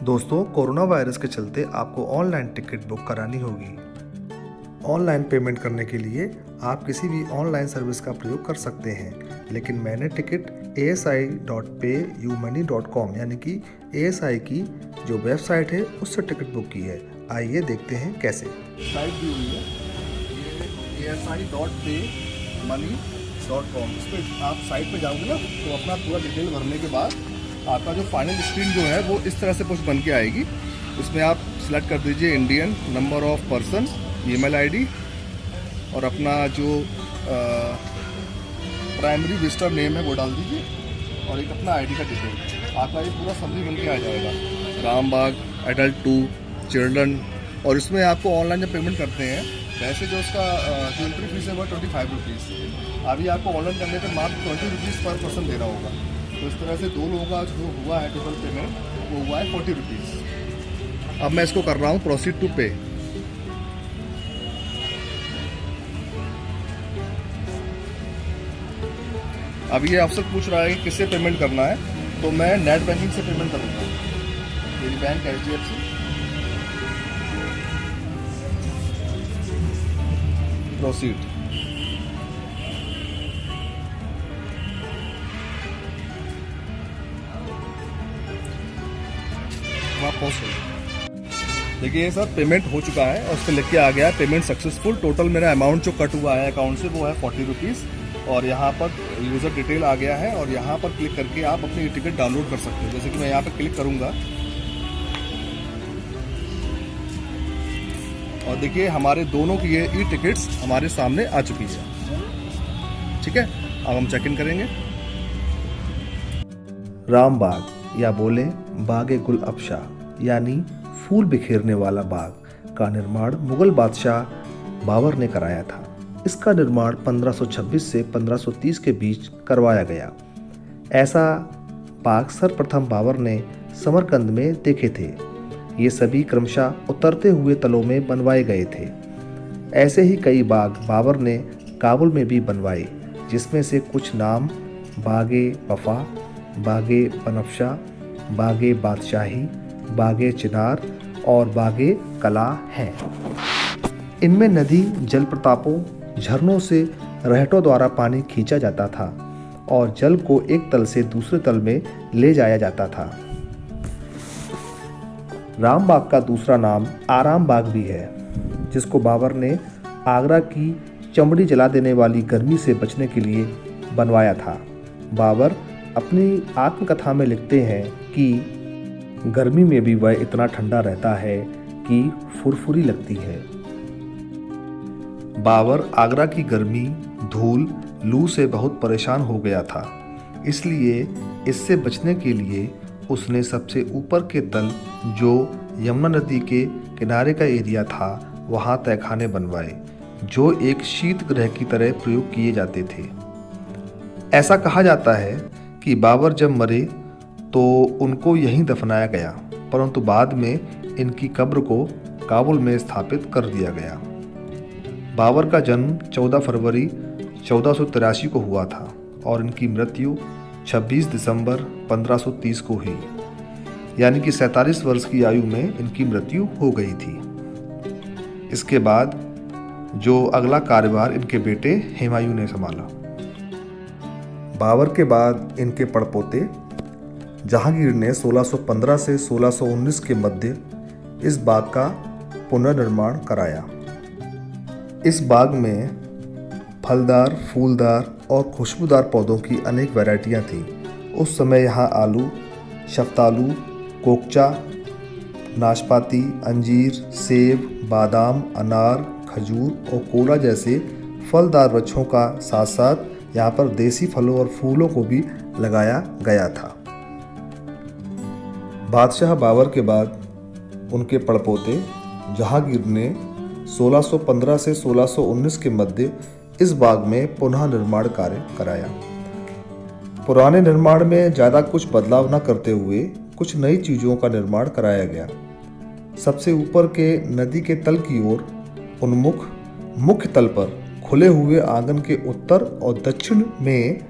दोस्तों, corona virus के चलते आपको ऑनलाइन टिकट बुक करानी होगी। ऑनलाइन पेमेंट करने के लिए आप किसी भी ऑनलाइन सर्विस का प्रयोग कर सकते हैं, लेकिन मैंने टिकट asi.payumoney.com यानी कि ASI की जो वेबसाइट है उससे टिकट बुक की है। आइए देखते हैं कैसे। साइट दी हुई है ये asi.paymoney.com। इस पर आप साइट पे जाओगे ना तो अपना पूरा डिटेल भरने के बाद आपका जो फाइनल स्क्रीन जो है वो इस तरह से कुछ बन के आएगी। इसमें आप सिलेक्ट कर दीजिए Indian, number of person, email ID और अपना जो प्राइमरी विजिटर नेम है वो डाल दीजिए और एक अपना आईडी का डिटेल। आपका ये पूरा समरी बन के आ जाएगा। Rambagh, adult 2, children. और इसमें आपको ऑनलाइन जब पेमेंट करते हैं वैसे जो उसका जो एंट्री फीस है वो 25 रुपीज़। अभी आपको ऑनलाइन करने पर मात्र 20 रुपीज़ पर पर्सन देना होगा। तो इस तरह से 2 लोगों का जो हुआ है टोटल पेमेंट वो हुआ है 40 रुपीज़। अब मैं इसको कर रहा हूँ प्रोसीड टू पे। अब ये आपसे पूछ रहा है कि किससे पेमेंट करना है, तो मैं नेट बैंकिंग से पेमेंट करूँगा। मेरी बैंक HDFC। प्रोसीड। वहाँ पहुँच गए। देखिए सर पेमेंट हो चुका है और उस पर लिख के आ गया है पेमेंट सक्सेसफुल। टोटल मेरा अमाउंट जो कट हुआ है अकाउंट से वो है 40 रुपीज़। और यहाँ पर यूज़र डिटेल आ गया है और यहाँ पर क्लिक करके आप अपनी टिकट डाउनलोड कर सकते हो। जैसे कि मैं यहाँ पर क्लिक करूँगा और देखिए हमारे दोनों की ये ई टिकट्स हमारे सामने आ चुकी है। ठीक है, अब हम चेक इन करेंगे। रामबाग या बोले बागे गुल अफशा यानी फूल बिखेरने वाला बाग का निर्माण मुगल बादशाह बाबर ने कराया था। इसका निर्माण 1526 से 1530 के बीच करवाया गया। ऐसा बाग सर्वप्रथम बाबर ने समरकंद में देखे थे। ये सभी क्रमशः उतरते हुए तलों में बनवाए गए थे। ऐसे ही कई बाग बाबर ने काबुल में भी बनवाए, जिसमें से कुछ नाम बागे वफा, बागे बनफशा, बागे बादशाही, बागे चिनार और बागे कला हैं। इनमें नदी जलप्रपातों, झरनों से रहटों द्वारा पानी खींचा जाता था और जल को एक तल से दूसरे तल में ले जाया जाता था। रामबाग का दूसरा नाम आराम बाग भी है, जिसको बाबर ने आगरा की चमड़ी जला देने वाली गर्मी से बचने के लिए बनवाया था। बाबर अपनी आत्मकथा में लिखते हैं कि गर्मी में भी वह इतना ठंडा रहता है कि फुरफुरी लगती है। बाबर आगरा की गर्मी, धूल, लू से बहुत परेशान हो गया था। इसलिए इससे बचने के लिए उसने सबसे ऊपर के तल जो यमुना नदी के किनारे का एरिया था वहाँ तहखाने बनवाए, जो एक शीत गृह की तरह प्रयोग किए जाते थे। ऐसा कहा जाता है कि बाबर जब मरे तो उनको यहीं दफनाया गया, परंतु बाद में इनकी कब्र को काबुल में स्थापित कर दिया गया। बाबर का जन्म 14 फरवरी 1483 को हुआ था और इनकी मृत्यु 26 दिसंबर 1530 को हुई, यानी कि 47 वर्ष की आयु में इनकी मृत्यु हो गई थी। इसके बाद जो अगला कार्यभार इनके बेटे हुमायूं ने संभाला। बाबर के बाद इनके पड़पोते जहांगीर ने 1615 से 1619 के मध्य इस बाग का पुनर्निर्माण कराया। इस बाग में फलदार, फूलदार और खुशबूदार पौधों की अनेक वैरायटियां थीं। उस समय यहाँ आलू, शफ्तालू, कोकचा, नाशपाती, अंजीर, सेब, बादाम, अनार, खजूर और कोला जैसे फलदार वृक्षों का साथ साथ यहाँ पर देसी फलों और फूलों को भी लगाया गया था। बादशाह बाबर के बाद उनके पड़पोते जहांगीर ने 1615 से 1619 के मध्य इस बाग में पुनः निर्माण कार्य कराया। पुराने निर्माण में ज़्यादा कुछ बदलाव न करते हुए कुछ नई चीज़ों का निर्माण कराया गया। सबसे ऊपर के नदी के तल की ओर उन्मुख मुख्य तल पर खुले हुए आंगन के उत्तर और दक्षिण में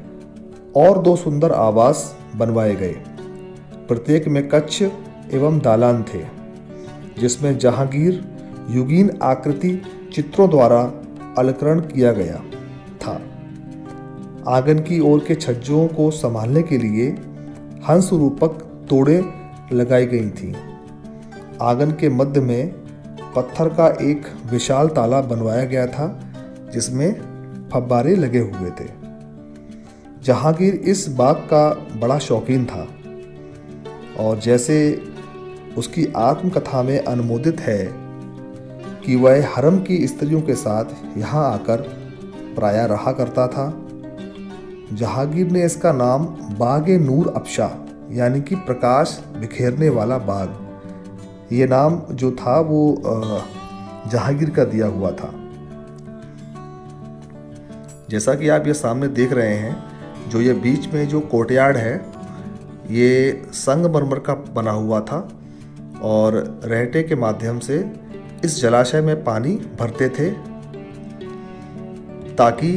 और 2 सुंदर आवास बनवाए गए। प्रत्येक में कक्ष, एवं दालान थे, जिसमें जहांगीर युगीन आकृति चित्रों द्वारा अलंकरण किया गया था। आंगन की ओर के छज्जों को संभालने के लिए हंस रूपक तोड़ें लगाई गई थीं। आंगन के मध्य में पत्थर का एक विशाल तालाब बनवाया गया था, जिसमें फव्वारे लगे हुए थे। जहांगीर इस बाग का बड़ा शौकीन था और जैसे उसकी आत्मकथा में अनुमोदित है कि वह हरम की स्त्रियों के साथ यहाँ आकर प्रायः रहा करता था। जहांगीर ने इसका नाम बाग-ए नूर अफशा यानी कि प्रकाश बिखेरने वाला बाग, ये नाम जो था वो जहांगीर का दिया हुआ था। जैसा कि आप ये सामने देख रहे हैं, जो ये बीच में जो कोर्टयार्ड है ये संगमरमर का बना हुआ था और रहटे के माध्यम से इस जलाशय में पानी भरते थे ताकि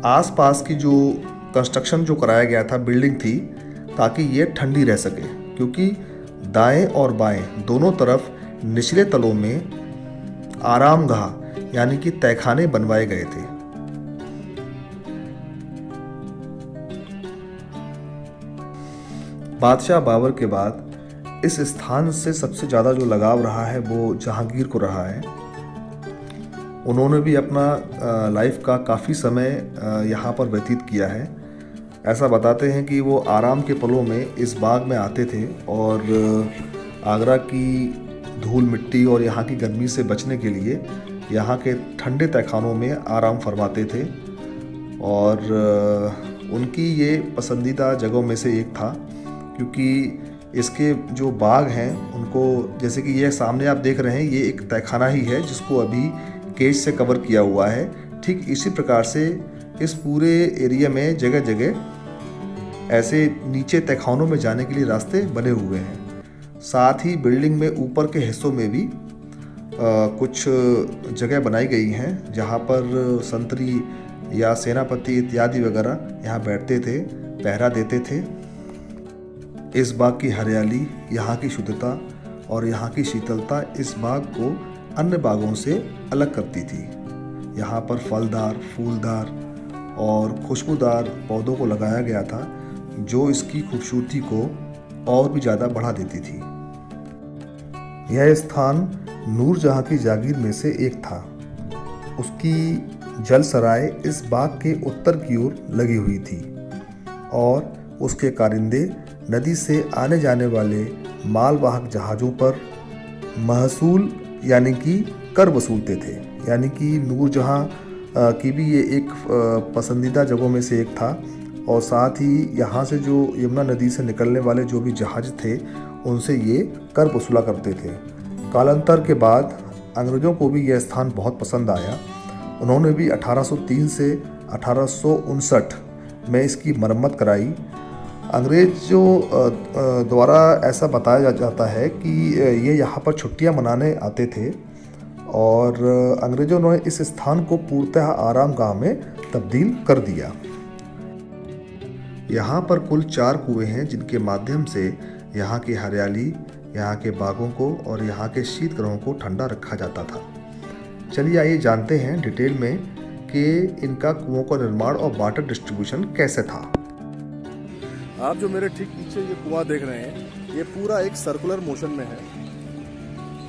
आसपास की जो कंस्ट्रक्शन जो कराया गया था, बिल्डिंग थी, ताकि ये ठंडी रह सके, क्योंकि दाएं और बाएं दोनों तरफ निचले तलों में आरामगाह यानी कि तहखाने बनवाए गए थे। बादशाह बाबर के बाद इस स्थान से सबसे ज़्यादा जो लगाव रहा है वो जहांगीर को रहा है। उन्होंने भी अपना लाइफ का काफ़ी समय यहाँ पर व्यतीत किया है। ऐसा बताते हैं कि वो आराम के पलों में इस बाग में आते थे और आगरा की धूल मिट्टी और यहाँ की गर्मी से बचने के लिए यहाँ के ठंडे तहखानों में आराम फरमाते थे और उनकी ये पसंदीदा जगहों में से एक था, क्योंकि इसके जो बाग हैं उनको, जैसे कि ये सामने आप देख रहे हैं, ये एक तहखाना ही है जिसको अभी केज से कवर किया हुआ है। ठीक इसी प्रकार से इस पूरे एरिया में जगह जगह ऐसे नीचे तहखानों में जाने के लिए रास्ते बने हुए हैं। साथ ही बिल्डिंग में ऊपर के हिस्सों में भी कुछ जगह बनाई गई हैं जहाँ पर संतरी या सेनापति इत्यादि वगैरह यहाँ बैठते थे, पहरा देते थे। इस बाग की हरियाली, यहाँ की शुद्धता और यहाँ की शीतलता इस बाग को अन्य बागों से अलग करती थी। यहाँ पर फलदार, फूलदार और खुशबूदार पौधों को लगाया गया था, जो इसकी खूबसूरती को और भी ज़्यादा बढ़ा देती थी। यह स्थान नूरजहाँ की जागीर में से एक था। उसकी जल सराय इस बाग के उत्तर की ओर लगी हुई थी और उसके कारिंदे नदी से आने जाने वाले मालवाहक जहाज़ों पर महसूल यानी कि कर वसूलते थे। यानी कि नूरजहाँ की भी ये एक पसंदीदा जगहों में से एक था और साथ ही यहाँ से जो यमुना नदी से निकलने वाले जो भी जहाज थे उनसे ये कर वसूला करते थे। कालांतर के बाद अंग्रेज़ों को भी यह स्थान बहुत पसंद आया। उन्होंने भी 1803 से 1859 में इसकी मरम्मत कराई। अंग्रेज़ों द्वारा ऐसा बताया जाता है कि ये यहाँ पर छुट्टियाँ मनाने आते थे और अंग्रेज़ों ने इस स्थान को पूर्णतः आरामगाह में तब्दील कर दिया। यहाँ पर कुल 4 कुएं हैं जिनके माध्यम से यहाँ की हरियाली, यहाँ के बागों को और यहाँ के शीतगृहों को ठंडा रखा जाता था। चलिए आइए जानते हैं डिटेल में कि इनका कुओं का निर्माण और वाटर डिस्ट्रीब्यूशन कैसे था। आप जो मेरे ठीक पीछे ये कुआं देख रहे हैं, ये पूरा एक सर्कुलर मोशन में है।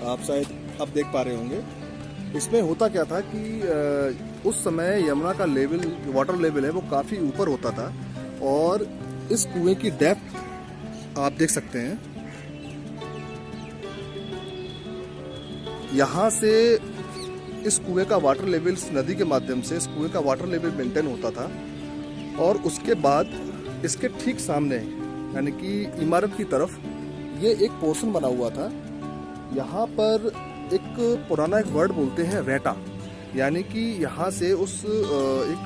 आप शायद अब देख पा रहे होंगे। इसमें होता क्या था कि उस समय यमुना का लेवल, वाटर लेवल है वो काफ़ी ऊपर होता था और इस कुएं की डेप्थ आप देख सकते हैं। यहाँ से इस कुएं का वाटर लेवल, इस नदी के माध्यम से इस कुएं का वाटर लेवल मेंटेन होता था और उसके बाद इसके ठीक सामने यानी कि इमारत की तरफ ये एक पोर्शन बना हुआ था। यहाँ पर एक पुराना एक वर्ड बोलते हैं रेटा, यानी कि यहाँ से उस एक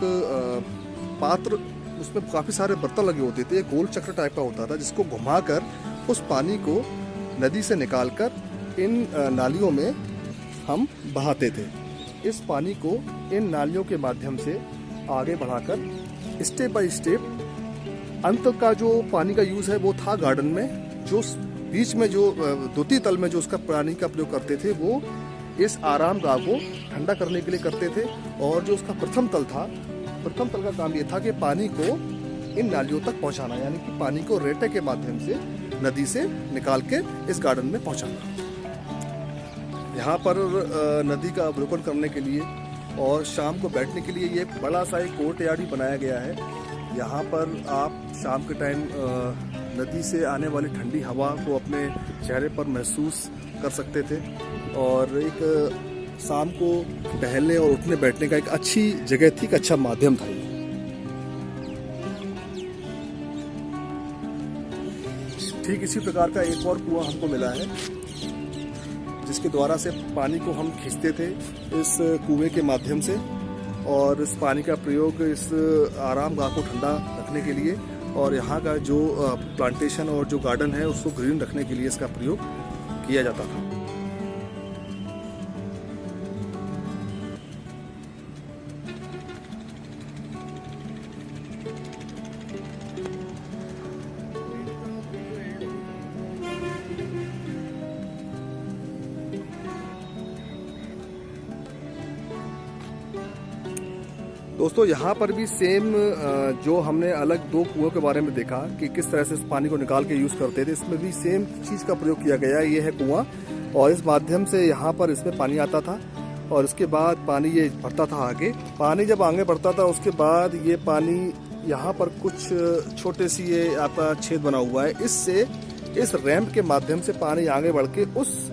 पात्र, उसमें काफ़ी सारे बर्तन लगे होते थे, एक गोल चक्र टाइप का होता था जिसको घुमाकर उस पानी को नदी से निकालकर इन नालियों में हम बहाते थे। इस पानी को इन नालियों के माध्यम से आगे बढ़ाकर स्टेप बाय स्टेप अंत का जो पानी का यूज़ है वो था गार्डन में, जो बीच में जो द्वितीय तल में जो उसका पानी का प्रयोग करते थे वो इस आराम गाह को ठंडा करने के लिए करते थे। और जो उसका प्रथम तल था, प्रथम तल का काम ये था कि पानी को इन नालियों तक पहुंचाना, यानी कि पानी को रेटे के माध्यम से नदी से निकाल के इस गार्डन में पहुंचाना। यहाँ पर नदी का अवलोकन करने के लिए और शाम को बैठने के लिए ये बड़ा सा एक कोर्टयार्ड भी बनाया गया है। यहाँ पर आप शाम के टाइम नदी से आने वाली ठंडी हवा को अपने चेहरे पर महसूस कर सकते थे और एक शाम को टहलने और उठने बैठने का एक अच्छी जगह थी, एक अच्छा माध्यम था। ठीक इसी प्रकार का एक और कुआं हमको मिला है जिसके द्वारा से पानी को हम खींचते थे इस कुएं के माध्यम से, और इस पानी का प्रयोग इस आराम गाह को ठंडा रखने के लिए और यहाँ का जो प्लांटेशन और जो गार्डन है उसको ग्रीन रखने के लिए इसका प्रयोग किया जाता था। दोस्तों यहाँ पर भी सेम जो हमने अलग दो कुओं के बारे में देखा कि किस तरह से इस पानी को निकाल के यूज़ करते थे, इसमें भी सेम चीज़ का प्रयोग किया गया। ये है कुआं और इस माध्यम से यहाँ पर इसमें पानी आता था और उसके बाद पानी ये बढ़ता था आगे। पानी जब आगे बढ़ता था उसके बाद ये पानी यहाँ पर कुछ छोटे सी ये आपका छेद बना हुआ है, इससे इस रैंप के माध्यम से पानी आगे बढ़ के उस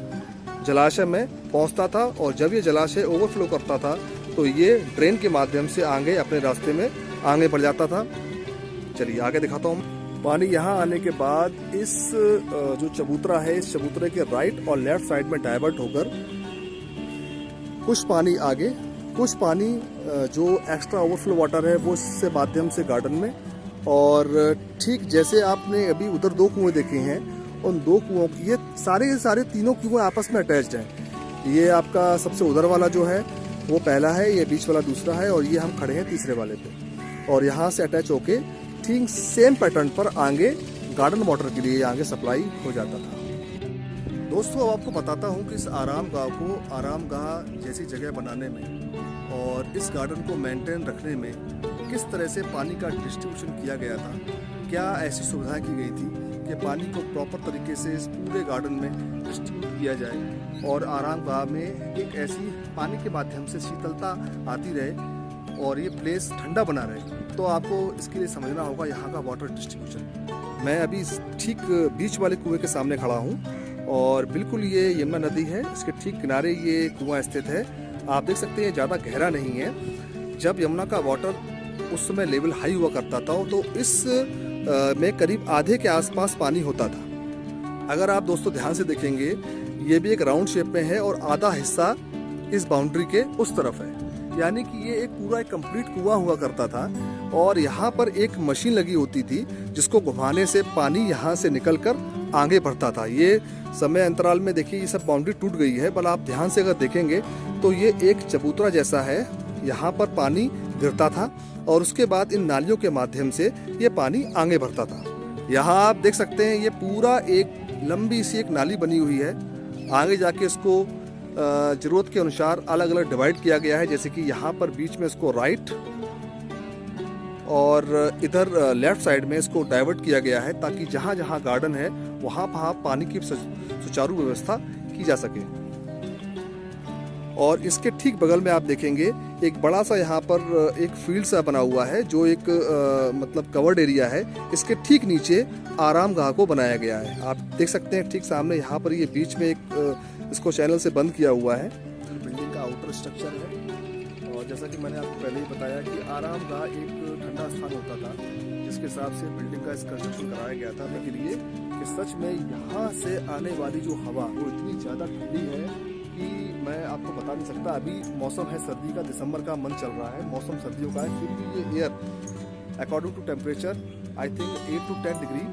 जलाशय में पहुँचता था और जब ये जलाशय ओवरफ्लो करता था तो ये ड्रेन के माध्यम से आगे अपने रास्ते में आगे बढ़ जाता था। चलिए आगे दिखाता हूँ। पानी यहाँ आने के बाद इस जो चबूतरा है, इस चबूतरे के राइट और लेफ्ट साइड में डाइवर्ट होकर कुछ पानी आगे, कुछ पानी जो एक्स्ट्रा ओवरफ्लो वाटर है वो इससे माध्यम से गार्डन में, और ठीक जैसे आपने अभी उधर दो कुएं देखे हैं, उन दो कुओं, ये सारे तीनों कुएं आपस में अटैच्ड हैं। ये आपका सबसे उधर वाला जो है वो पहला है, ये बीच वाला दूसरा है और ये हम खड़े हैं तीसरे वाले पे, और यहाँ से अटैच होके ठीक सेम पैटर्न पर आगे गार्डन वाटर के लिए आगे सप्लाई हो जाता था। दोस्तों अब आपको बताता हूँ कि इस आराम गाह को आराम गाह जैसी जगह बनाने में और इस गार्डन को मेंटेन रखने में किस तरह से पानी का डिस्ट्रीब्यूशन किया गया था, क्या ऐसी सुविधाएं की गई थी कि पानी को प्रॉपर तरीके से इस पूरे गार्डन में डिस्ट्रीब्यूट किया जाए और आराम गाह में एक ऐसी पानी के माध्यम से शीतलता आती रहे और ये प्लेस ठंडा बना रहे। तो आपको इसके लिए समझना होगा यहाँ का वाटर डिस्ट्रीब्यूशन। मैं अभी ठीक बीच वाले कुएं के सामने खड़ा हूँ और बिल्कुल ये यमुना नदी है, इसके ठीक किनारे ये कुआं स्थित है। आप देख सकते हैं ज़्यादा गहरा नहीं है। जब यमुना का वाटर उस समय लेवल हाई हुआ करता था तो इस में करीब आधे के आसपास पानी होता था। अगर आप दोस्तों ध्यान से देखेंगे ये भी एक राउंड शेप में है और आधा हिस्सा इस बाउंड्री के उस तरफ है, यानी कि ये एक पूरा एक कंप्लीट कुआं हुआ करता था और यहाँ पर एक मशीन लगी होती थी जिसको घुमाने से पानी यहाँ से निकलकर आगे बढ़ता था। ये समय अंतराल में देखिए ये सब बाउंड्री टूट गई है, पर आप ध्यान से अगर देखेंगे तो ये एक चबूतरा जैसा है, यहाँ पर पानी गिरता था और उसके बाद इन नालियों के माध्यम से ये पानी आगे बढ़ता था। यहाँ आप देख सकते हैं ये पूरा एक लंबी सी एक नाली बनी हुई है। आगे जाके इसको ज़रूरत के अनुसार अलग अलग डिवाइड किया गया है, जैसे कि यहाँ पर बीच में इसको राइट और इधर लेफ्ट साइड में इसको डाइवर्ट किया गया है ताकि जहाँ जहाँ गार्डन है वहाँ पानी की सुचारू व्यवस्था की जा सके। और इसके ठीक बगल में आप देखेंगे एक बड़ा सा यहाँ पर एक फील्ड सा बना हुआ है जो एक मतलब कवर्ड एरिया है। इसके ठीक नीचे आराम गाह को बनाया गया है। आप देख सकते हैं ठीक सामने यहाँ पर ये बीच में एक इसको चैनल से बंद किया हुआ है। बिल्डिंग का आउटर स्ट्रक्चर है और जैसा कि मैंने आपको पहले ही बताया कि आराम गाह एक ठंडा स्थान होता था जिसके हिसाब से बिल्डिंग का कंस्ट्रक्शन कराया गया था के लिए कि सच में यहाँ से आने वाली जो हवा वो इतनी ज़्यादा ठंडी है कि मैं आपको बता नहीं सकता। अभी मौसम है सर्दी का, दिसंबर का मंथ चल रहा है, मौसम सर्दियों का है, फिर भी ये air according to temperature I think 8 to 10 degree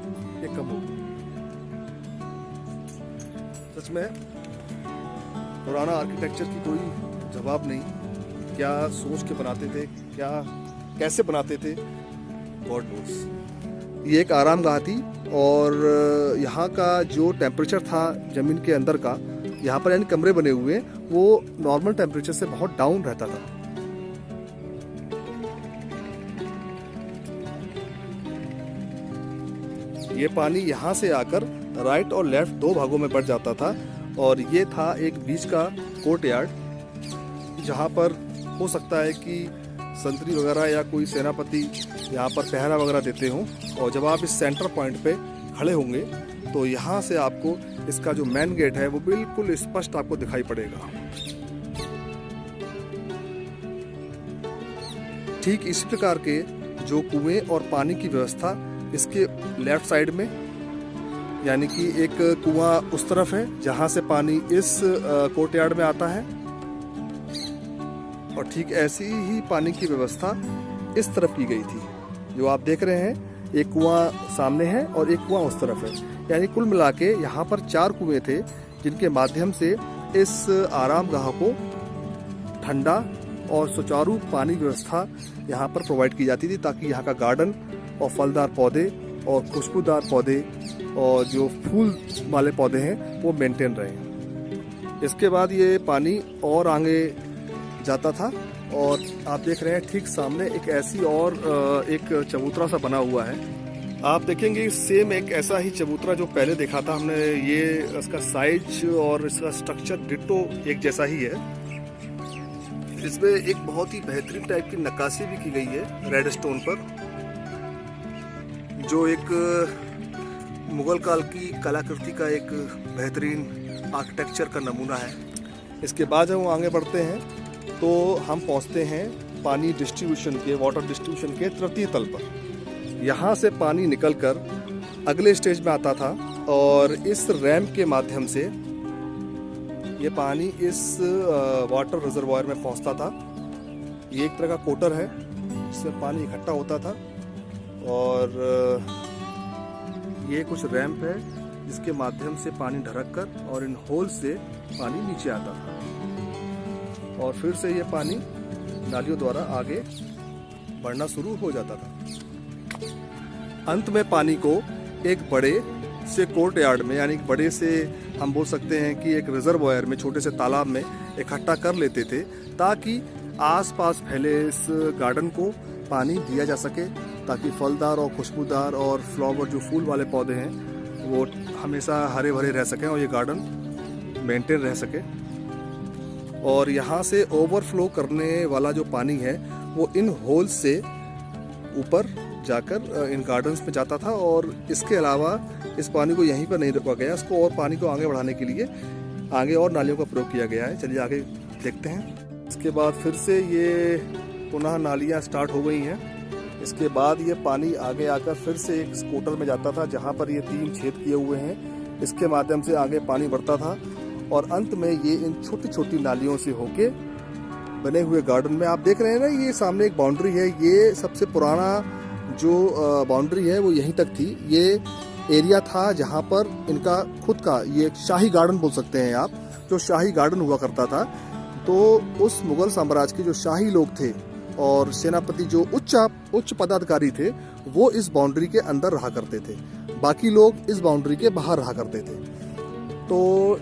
ये कम होगी। सच में पुराना आर्किटेक्चर की कोई जवाब नहीं, क्या सोच के बनाते थे, क्या कैसे बनाते थे, गॉड नोस। ये एक आरामगाह थी और यहाँ का जो टेम्परेचर था ज़मीन के अंदर का, यहाँ पर यानी कमरे बने हुए हैं, वो नॉर्मल टेम्परेचर से बहुत डाउन रहता था। ये पानी यहाँ से आकर राइट और लेफ्ट दो भागों में बढ़ जाता था और ये था एक बीच का कोर्टयार्ड, जहाँ पर हो सकता है कि संतरी वगैरह या कोई सेनापति यहाँ पर पहरा वगैरह देते हों। और जब आप इस सेंटर पॉइंट पे खड़े होंगे तो यहाँ से आपको इसका जो मेन गेट है वो बिल्कुल स्पष्ट आपको दिखाई पड़ेगा। ठीक इसी प्रकार के जो कुएं और पानी की व्यवस्था इसके लेफ्ट साइड में, यानी कि एक कुआं उस तरफ है जहां से पानी इस कोर्टयार्ड में आता है, और ठीक ऐसी ही पानी की व्यवस्था इस तरफ की गई थी। जो आप देख रहे हैं, एक कुआं सामने है और एक कुआं उस तरफ है, यानी कुल मिला के यहाँ पर 4 कुएं थे जिनके माध्यम से इस आरामगाह को ठंडा और सुचारू पानी व्यवस्था यहाँ पर प्रोवाइड की जाती थी, ताकि यहाँ का गार्डन और फलदार पौधे और खुशबूदार पौधे और जो फूल वाले पौधे हैं वो मेंटेन रहे। इसके बाद ये पानी और आगे जाता था और आप देख रहे हैं ठीक सामने एक ऐसी और एक चबूतरा सा बना हुआ है। आप देखेंगे सेम एक ऐसा ही चबूतरा जो पहले देखा था हमने, ये इसका साइज और इसका स्ट्रक्चर डिट्टो एक जैसा ही है। इसमें एक बहुत ही बेहतरीन टाइप की नक्काशी भी की गई है रेड स्टोन पर, जो एक मुगल काल की कलाकृति का एक बेहतरीन आर्किटेक्चर का नमूना है। इसके बाद जब हम आगे बढ़ते हैं तो हम पहुंचते हैं पानी डिस्ट्रीब्यूशन के, वाटर डिस्ट्रीब्यूशन के तृतीय तल पर। यहाँ से पानी निकलकर अगले स्टेज में आता था और इस रैंप के माध्यम से ये पानी इस वाटर रिजर्वायर में पहुंचता था। ये एक तरह का कोटर है जिसमें पानी इकट्ठा होता था और ये कुछ रैंप है जिसके माध्यम से पानी ढरक कर और इन होल से पानी नीचे आता था और फिर से ये पानी नालियों द्वारा आगे बढ़ना शुरू हो जाता था। अंत में पानी को एक बड़े से कोर्टयार्ड में, यानी बड़े से हम बोल सकते हैं कि एक रिजर्वायर में, छोटे से तालाब में इकट्ठा कर लेते थे, ताकि आसपास फैले इस गार्डन को पानी दिया जा सके, ताकि फलदार और खुशबूदार और फ्लावर जो फूल वाले पौधे हैं वो हमेशा हरे भरे रह सकें और ये गार्डन मेंटेन रह सके। और यहाँ से ओवरफ्लो करने वाला जो पानी है वो इन होल से ऊपर जाकर इन गार्डन्स में जाता था और इसके अलावा इस पानी को यहीं पर नहीं रोका गया, इसको और पानी को आगे बढ़ाने के लिए आगे और नालियों का प्रयोग किया गया है। चलिए आगे देखते हैं। इसके बाद फिर से ये पुनः नालियाँ स्टार्ट हो गई हैं। इसके बाद ये पानी आगे आकर फिर से एक स्कूटर में जाता था जहाँ पर ये 3 छेद किए हुए हैं, इसके माध्यम से आगे पानी बढ़ता था और अंत में ये इन छोटी छोटी नालियों से होके बने हुए गार्डन में, आप देख रहे हैं ना, ये सामने एक बाउंड्री है, ये सबसे पुराना जो बाउंड्री है वो यहीं तक थी। ये एरिया था जहाँ पर इनका खुद का ये एक शाही गार्डन बोल सकते हैं आप, जो शाही गार्डन हुआ करता था। तो उस मुगल साम्राज्य के जो शाही लोग थे और सेनापति जो उच्च पदाधिकारी थे वो इस बाउंड्री के अंदर रहा करते थे, बाकी लोग इस बाउंड्री के बाहर रहा करते थे। तो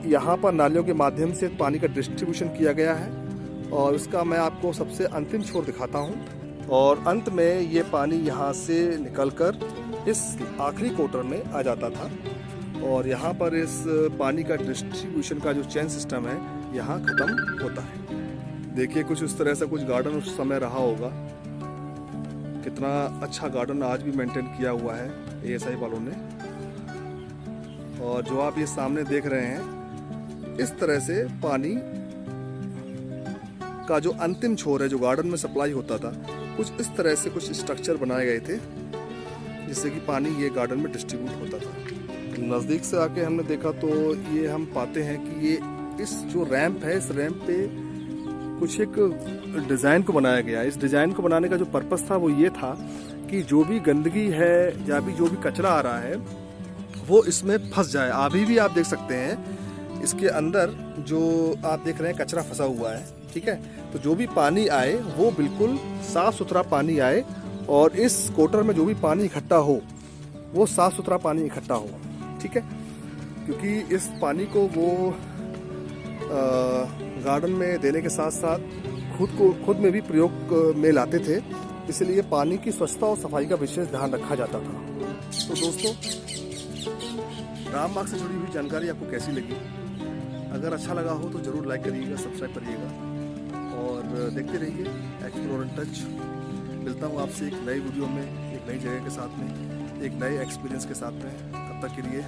यहाँ पर नालियों के माध्यम से पानी का डिस्ट्रीब्यूशन किया गया है और इसका मैं आपको सबसे अंतिम छोर दिखाता हूँ। और अंत में ये पानी यहाँ से निकलकर इस आखिरी क्वार्टर में आ जाता था और यहाँ पर इस पानी का डिस्ट्रीब्यूशन का जो चेन सिस्टम है यहाँ ख़त्म होता है। देखिए कुछ इस तरह से कुछ गार्डन उस समय रहा होगा, कितना अच्छा गार्डन आज भी मेंटेन किया हुआ है ASI वालों ने। और जो आप ये सामने देख रहे हैं, इस तरह से पानी का जो अंतिम छोर है जो गार्डन में सप्लाई होता था, कुछ इस तरह से कुछ स्ट्रक्चर बनाए गए थे जिससे कि पानी ये गार्डन में डिस्ट्रीब्यूट होता था। नज़दीक से आके हमने देखा तो ये हम पाते हैं कि ये इस जो रैंप है, इस रैंप पे कुछ एक डिज़ाइन को बनाया गया है। इस डिज़ाइन को बनाने का जो पर्पस था वो ये था कि जो भी गंदगी है या भी जो भी कचरा आ रहा है वो इसमें फंस जाए। अभी भी आप देख सकते हैं इसके अंदर जो आप देख रहे हैं कचरा फंसा हुआ है, ठीक है। तो जो भी पानी आए वो बिल्कुल साफ सुथरा पानी आए और इस कोटर में जो भी पानी इकट्ठा हो वो साफ़ सुथरा पानी इकट्ठा हो, ठीक है। क्योंकि इस पानी को वो गार्डन में देने के साथ साथ खुद में भी प्रयोग में लाते थे, इसलिए पानी की स्वच्छता और सफाई का विशेष ध्यान रखा जाता था। तो दोस्तों, रामबाग से जुड़ी हुई जानकारी आपको कैसी लगी? अगर अच्छा लगा हो तो ज़रूर लाइक करिएगा, सब्सक्राइब करिएगा और देखते रहिए एक्सप्लोर एंड टच। मिलता हूँ आपसे एक नई वीडियो में, एक नई जगह के साथ में, एक नए एक्सपीरियंस के साथ में। तब तक के लिए